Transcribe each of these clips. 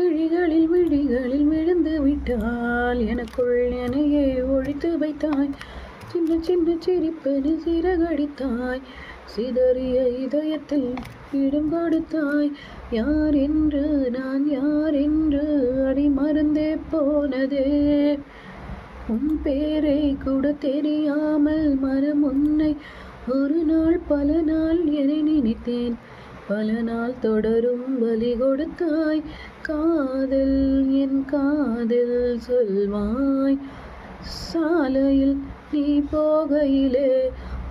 விழிகளில் விழுந்து விட்டால் எனக்குள் என்னையே ஒழித்து வைத்தாய். சின்ன சின்ன சிரிப்பென சிறகடித்தாய். சிதறிய இதயத்தில் இடம் கொடுத்தாய். யார் என்று நான் யார் என்று அடி மறந்தே போனதே. உன் பேரை கூட தெரியாமல் மனம் உன்னை ஒரு நாள் பல நாள் என நினைத்தேன். பல நாள் தொடரும் வலி கொடுத்தாய். காதல் என் காதல் சொல்வாய். சாலையில் நீ போகையிலே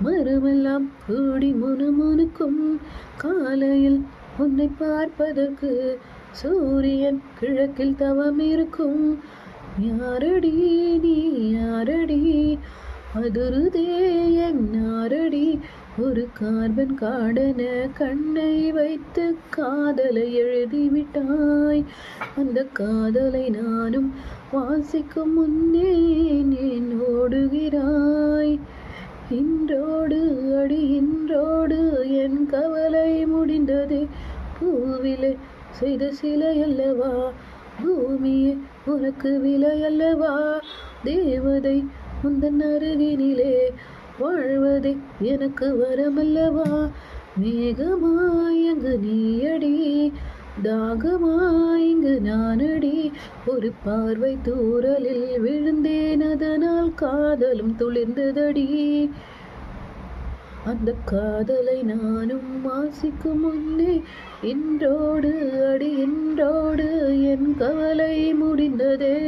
மரமெல்லாம் கூடி முணுமுணுக்கும். காலையில் உன்னை பார்ப்பதற்கு சூரியன் கிழக்கில் தவம் இருக்கும். யாரடி நீ யாரடி அதிருதே என் நாரடி. ஒரு கார்பன் கார்டன கண்ணை வைத்து காதலை எழுதிவிட்டாய். அந்த காதலை நானும் வாசிக்கும் முன்னே ஏன் ஓடுகிறாய். இன்றோடு அடி இன்றோடு என் கவலை முடிந்ததே. பூவிலே செய்த சிலை அல்லவா பூமியே உனக்கு விலை அல்லவா. தேவதை உந்தன் அருகினிலே வாழ்வதே எனக்கு வரமல்லவா. மேகமாயங்கு நீயடி தாகமாய்ங்கு நானடி. ஒரு பார்வை தூரலில் விழுந்தேன் அதனால் காதலும் துளிர்ந்ததடி. அந்த காதலை நானும் வாசிக்கும் முன்னே இன்றோடு அடி இன்றோடு என் கவலை முடிந்ததே.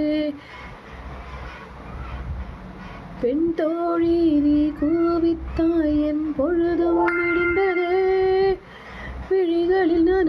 பெண் தோழி நீ கூவித்தாய் என் பொழுதும் விடிந்ததே. விழிகளில் நன